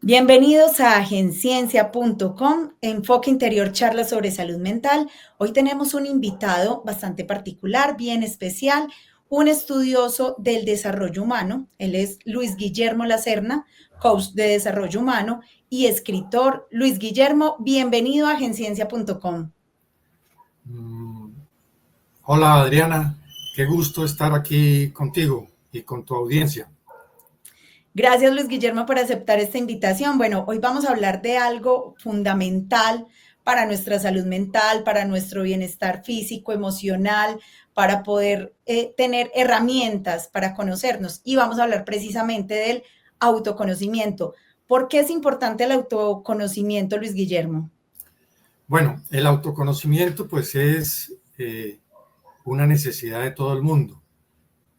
Bienvenidos a agenciencia.com, Enfoque Interior, charla sobre salud mental. Hoy tenemos un invitado bastante particular, bien especial, un estudioso del desarrollo humano. Él es Luis Guillermo Lacerna, coach de desarrollo humano y escritor. Luis Guillermo, bienvenido a agenciencia.com. Hola Adriana, qué gusto estar aquí contigo y con tu audiencia. Gracias, Luis Guillermo, por aceptar esta invitación. Bueno, hoy vamos a hablar de algo fundamental para nuestra salud mental, para nuestro bienestar físico, emocional, para poder tener herramientas para conocernos. Y vamos a hablar precisamente del autoconocimiento. ¿Por qué es importante el autoconocimiento, Luis Guillermo? Bueno, el autoconocimiento pues es una necesidad de todo el mundo.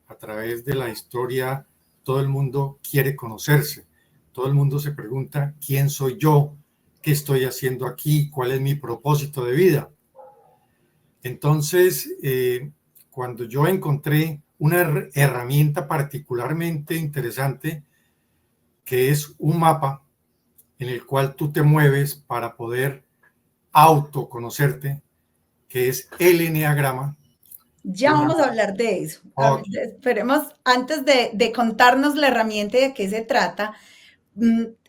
A través de la historia, todo el mundo quiere conocerse. Todo el mundo se pregunta, ¿quién soy yo? ¿Qué estoy haciendo aquí? ¿Cuál es mi propósito de vida? Entonces, cuando yo encontré una herramienta particularmente interesante, que es un mapa en el cual tú te mueves para poder autoconocerte, que es el eneagrama. Ya vamos a hablar de eso. Okay. Esperemos, antes de contarnos la herramienta y de qué se trata,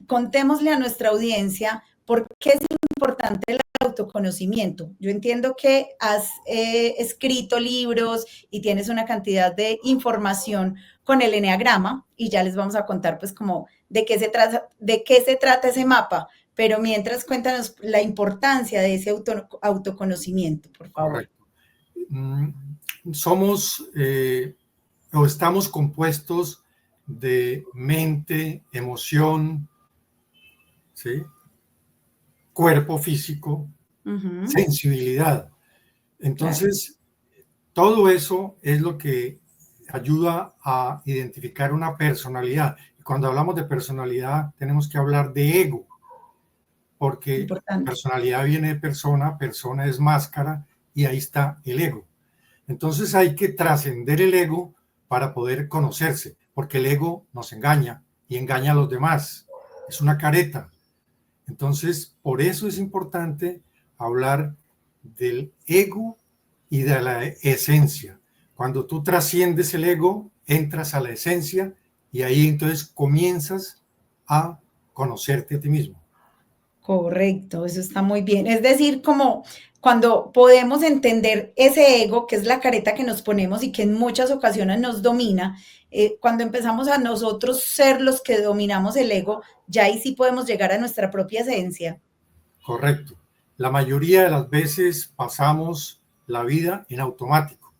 contémosle a nuestra audiencia por qué es importante el autoconocimiento. Yo entiendo que has escrito libros y tienes una cantidad de información con el eneagrama y ya les vamos a contar pues como de qué se trata ese mapa, pero mientras cuéntanos la importancia de ese autoconocimiento, por favor. Correcto. Somos o estamos compuestos de mente, emoción, ¿sí? Cuerpo físico, sensibilidad. Claro. Entonces, todo eso es lo que ayuda a identificar una personalidad. Cuando hablamos de personalidad, tenemos que hablar de ego, porque Importante. personalidad viene de persona, persona es máscara y ahí está el ego. Entonces hay que trascender el ego para poder conocerse, porque el ego nos engaña y engaña a los demás. Es una careta. Entonces, por eso es importante hablar del ego y de la esencia. Cuando tú trasciendes el ego, entras a la esencia y ahí entonces comienzas a conocerte a ti mismo. Correcto, eso está muy bien. Es decir, como cuando podemos entender ese ego, que es la careta que nos ponemos y que en muchas ocasiones nos domina, cuando empezamos a nosotros ser los que dominamos el ego, ya ahí sí podemos llegar a nuestra propia esencia. Correcto. La mayoría de las veces pasamos la vida en automático,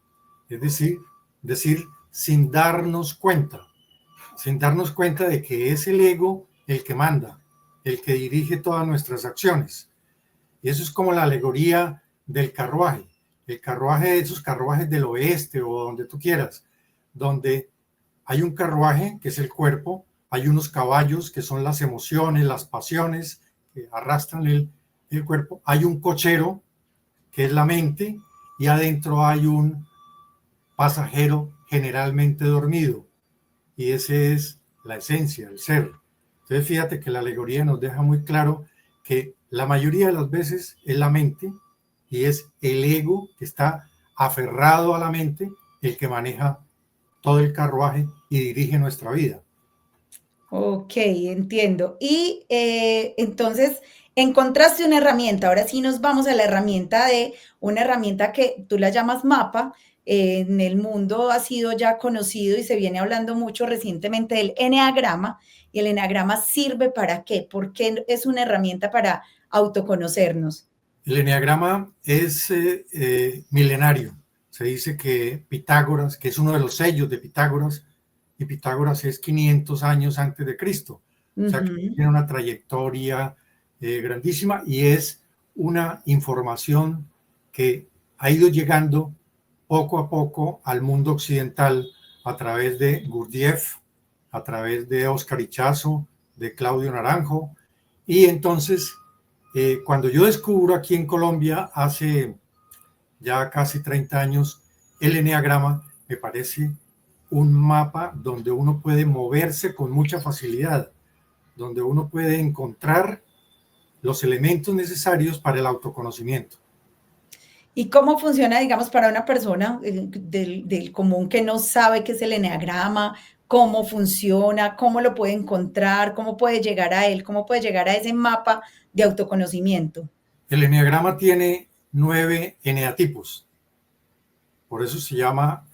es decir, sin darnos cuenta de que es el ego el que manda, el que dirige todas nuestras acciones. Y eso es como la alegoría del carruaje. El carruaje, esos carruajes del oeste o donde tú quieras, donde hay un carruaje que es el cuerpo, hay unos caballos que son las emociones, las pasiones que arrastran el cuerpo, hay un cochero que es la mente y adentro hay un pasajero generalmente dormido y ese es la esencia, el ser. Entonces fíjate que la alegoría nos deja muy claro que la mayoría de las veces es la mente y es el ego que está aferrado a la mente el que maneja todo el carruaje y dirige nuestra vida. Ok, entiendo. Y entonces encontraste una herramienta. Ahora sí nos vamos a la herramienta de una herramienta que tú la llamas mapa. En el mundo ha sido ya conocido y se viene hablando mucho recientemente del eneagrama. ¿Y el eneagrama sirve para qué? ¿Por qué es una herramienta para autoconocernos? El eneagrama es milenario. Se dice que Pitágoras, que es uno de los sellos de Pitágoras, y Pitágoras es 500 años antes de Cristo. O sea que Ujú. tiene una trayectoria grandísima y es una información que ha ido llegando poco a poco al mundo occidental a través de Gurdjieff, a través de Oscar Ichazo, de Claudio Naranjo, y entonces cuando yo descubro aquí en Colombia, hace ya casi 30 años, el eneagrama, me parece un mapa donde uno puede moverse con mucha facilidad, donde uno puede encontrar los elementos necesarios para el autoconocimiento. ¿Y cómo funciona, digamos, para una persona del común que no sabe qué es el eneagrama? ¿Cómo funciona? ¿Cómo lo puede encontrar? ¿Cómo puede llegar a él? ¿Cómo puede llegar a ese mapa de autoconocimiento? El eneagrama tiene 9 eneatipos, por eso se llama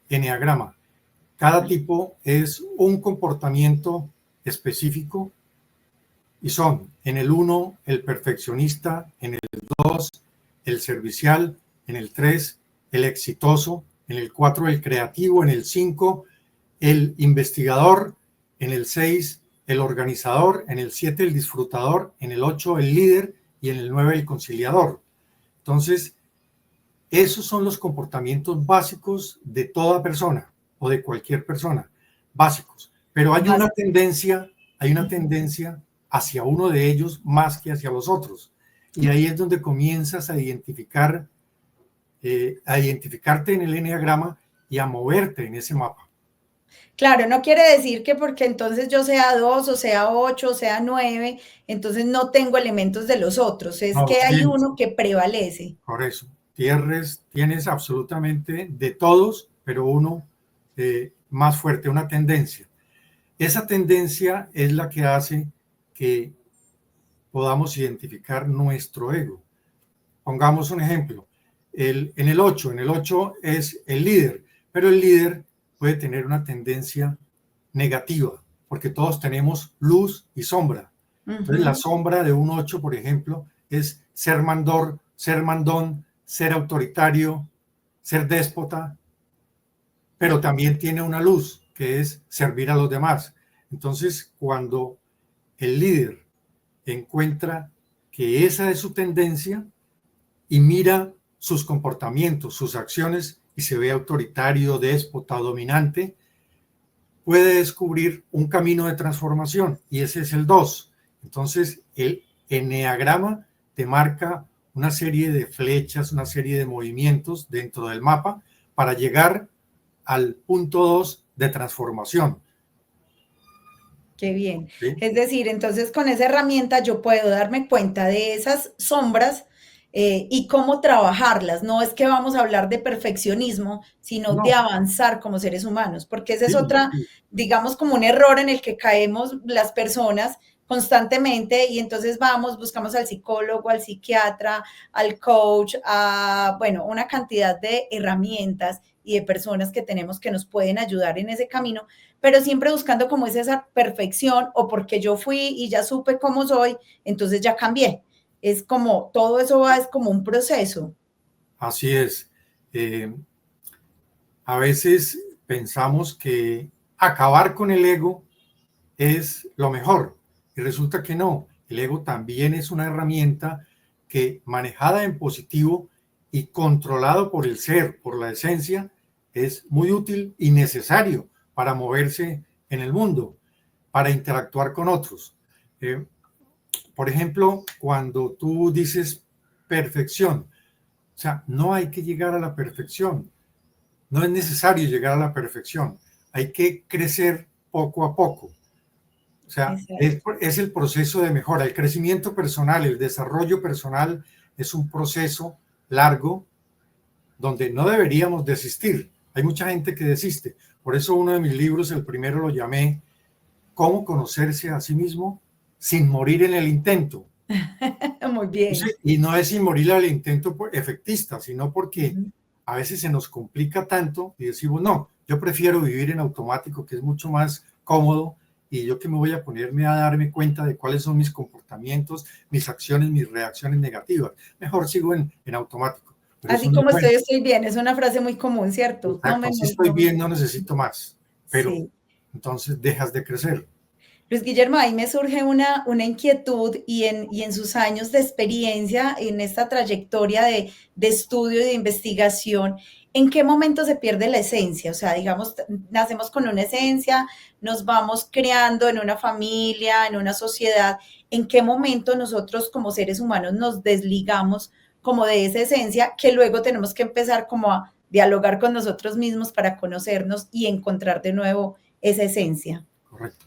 eneagrama. Cada tipo es un comportamiento específico y son en el 1 el perfeccionista, en el 2 el servicial, en el 3 el exitoso, en el 4 el creativo, en el 5 el investigador, en el 6 el organizador, en el 7 el disfrutador, en el 8 el líder y en el 9 el conciliador. Entonces, esos son los comportamientos básicos de toda persona o de cualquier persona, básicos. Pero hay una tendencia hacia uno de ellos más que hacia los otros. Y ahí es donde comienzas a identificarte en el eneagrama y a moverte en ese mapa. Claro, no quiere decir que porque entonces yo sea 2 o sea 8 o sea 9, entonces no tengo elementos de los otros, es No, que hay tienes, uno que prevalece. por eso, tienes absolutamente de todos, pero uno más fuerte, una tendencia. Esa tendencia es la que hace que podamos identificar nuestro ego. Pongamos un ejemplo. En el 8 es el líder, pero el líder puede tener una tendencia negativa, porque todos tenemos luz y sombra. Entonces, la sombra de un 8, por ejemplo, es ser mandón, ser autoritario, ser déspota, pero también tiene una luz, que es servir a los demás. Entonces, cuando el líder encuentra que esa es su tendencia y mira sus comportamientos, sus acciones, y se ve autoritario, déspota, dominante, puede descubrir un camino de transformación, y ese es el 2. Entonces, el eneagrama te marca una serie de flechas, una serie de movimientos dentro del mapa para llegar al punto 2 de transformación. Qué bien. ¿Sí? Es decir, entonces con esa herramienta yo puedo darme cuenta de esas sombras y cómo trabajarlas. No es que vamos a hablar de perfeccionismo, sino de No. avanzar como seres humanos, porque esa es Sí, otra, sí. digamos, como un error en el que caemos las personas constantemente y entonces vamos, buscamos al psicólogo, al psiquiatra, al coach, a, bueno, una cantidad de herramientas y de personas que tenemos que nos pueden ayudar en ese camino, pero siempre buscando como es esa perfección o porque yo fui y ya supe cómo soy, entonces ya cambié. Es como, todo eso va, es como un proceso. Así es. A veces pensamos que acabar con el ego es lo mejor y resulta que no. El ego también es una herramienta que, manejada en positivo y controlado por el ser, por la esencia, es muy útil y necesario para moverse en el mundo, para interactuar con otros. Por ejemplo, cuando tú dices perfección, o sea, no hay que llegar a la perfección, no es necesario llegar a la perfección, hay que crecer poco a poco. O sea, es el proceso de mejora. El crecimiento personal, el desarrollo personal es un proceso largo donde no deberíamos desistir. Hay mucha gente que desiste. Por eso uno de mis libros, el primero lo llamé ¿Cómo conocerse a sí mismo sin morir en el intento? Muy bien. Y no es sin morir al intento efectista, sino porque a veces se nos complica tanto y decimos, no, yo prefiero vivir en automático, que es mucho más cómodo, y yo que me voy a ponerme a darme cuenta de cuáles son mis comportamientos, mis acciones, mis reacciones negativas. Mejor sigo en automático. Pero Así eso no es como bueno. estoy bien. Es una frase muy común, ¿cierto? Exacto, así estoy bien, no necesito más. Pero Sí. entonces dejas de crecer. Luis Guillermo, ahí me surge una inquietud y en sus años de experiencia, en esta trayectoria de estudio y de investigación, ¿en qué momento se pierde la esencia? O sea, digamos, nacemos con una esencia, nos vamos creando en una familia, en una sociedad. ¿En qué momento nosotros como seres humanos nos desligamos como de esa esencia que luego tenemos que empezar como a dialogar con nosotros mismos para conocernos y encontrar de nuevo esa esencia? Correcto.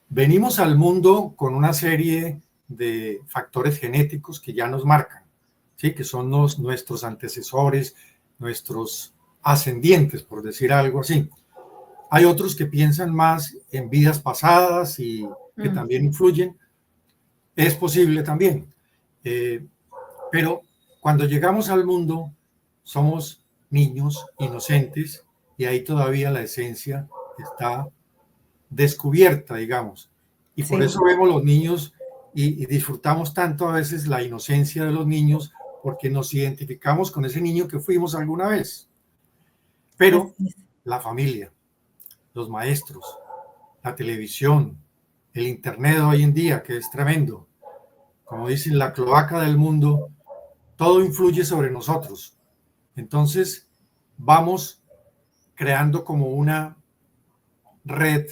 venimos al mundo con una serie de factores genéticos que ya nos marcan, ¿sí? Que son nuestros antecesores, nuestros ascendientes, por decir algo así. Hay otros que piensan más en vidas pasadas y que también influyen. Es posible también. Pero cuando llegamos al mundo, somos niños inocentes y ahí todavía la esencia está descubierta, digamos. Y por eso vemos los niños y disfrutamos tanto a veces la inocencia de los niños porque nos identificamos con ese niño que fuimos alguna vez. Pero la familia, los maestros, la televisión, el internet hoy en día, que es tremendo, como dicen, la cloaca del mundo, todo influye sobre nosotros. Entonces vamos creando como una red,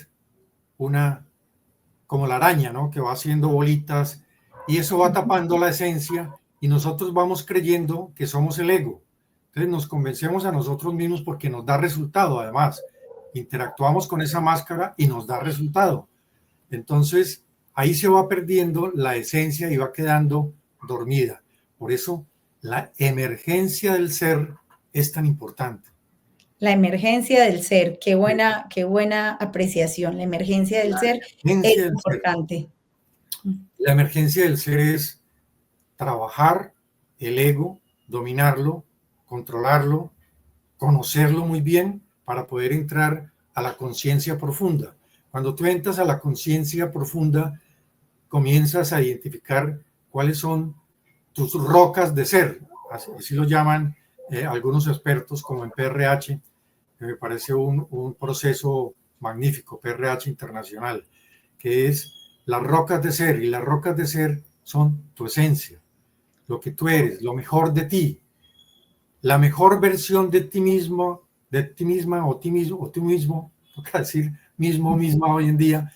como la araña, ¿no? Que va haciendo bolitas y eso va tapando la esencia y nosotros vamos creyendo que somos el ego. Entonces nos convencemos a nosotros mismos porque nos da resultado, además. Interactuamos con esa máscara y nos da resultado. Entonces ahí se va perdiendo la esencia y va quedando dormida. Por eso la emergencia del ser es tan importante. La emergencia del ser, qué buena apreciación. La emergencia del ser es importante. La emergencia del ser es trabajar el ego, dominarlo, controlarlo, conocerlo muy bien para poder entrar a la conciencia profunda. Cuando tú entras a la conciencia profunda, comienzas a identificar cuáles son tus rocas de ser, así lo llaman algunos expertos como en PRH, que me parece un proceso magnífico, PRH internacional, que es las rocas de ser, y las rocas de ser son tu esencia, lo que tú eres, lo mejor de ti, la mejor versión de ti mismo, de ti misma o tú mismo, toca decir misma hoy en día,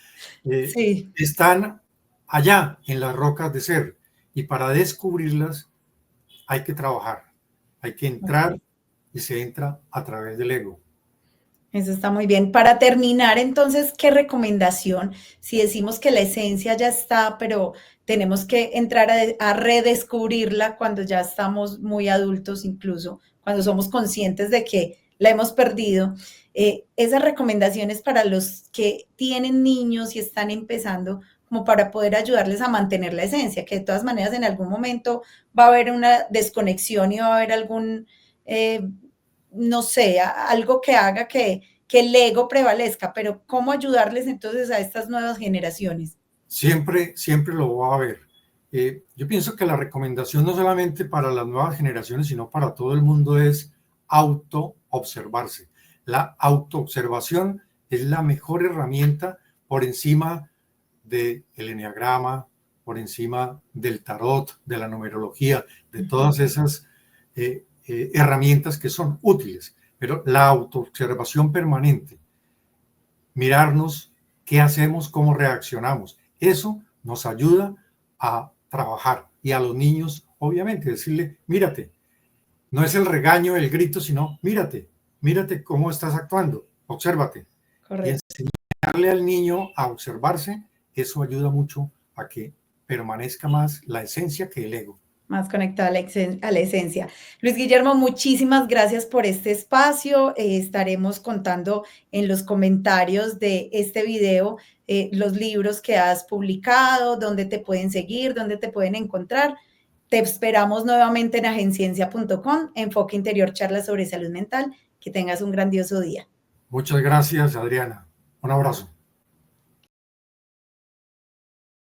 están allá en las rocas de ser, y para descubrirlas hay que trabajar, hay que entrar y se entra a través del ego. Eso está muy bien. Para terminar, entonces, ¿qué recomendación? Si decimos que la esencia ya está, pero tenemos que entrar a redescubrirla cuando ya estamos muy adultos, incluso cuando somos conscientes de que la hemos perdido. Esas recomendaciones para los que tienen niños y están empezando, como para poder ayudarles a mantener la esencia, que de todas maneras en algún momento va a haber una desconexión y va a haber algún... no sé, algo que haga que el ego prevalezca, pero ¿cómo ayudarles entonces a estas nuevas generaciones? Siempre lo va a haber. Yo pienso que la recomendación no solamente para las nuevas generaciones, sino para todo el mundo es autoobservarse. La autoobservación es la mejor herramienta por encima del eneagrama, por encima del tarot, de la numerología, de todas esas herramientas que son útiles, pero la autoobservación permanente, mirarnos qué hacemos, cómo reaccionamos, eso nos ayuda a trabajar. Y a los niños, obviamente, decirle, mírate, no es el regaño, el grito, sino mírate cómo estás actuando, obsérvate. Correcto. Y enseñarle al niño a observarse, eso ayuda mucho a que permanezca más la esencia que el ego. Más conectada a la esencia. Luis Guillermo, muchísimas gracias por este espacio. Estaremos contando en los comentarios de este video los libros que has publicado, dónde te pueden seguir, dónde te pueden encontrar. Te esperamos nuevamente en agenciencia.com, Enfoque Interior, charlas sobre salud mental. Que tengas un grandioso día. Muchas gracias, Adriana. Un abrazo.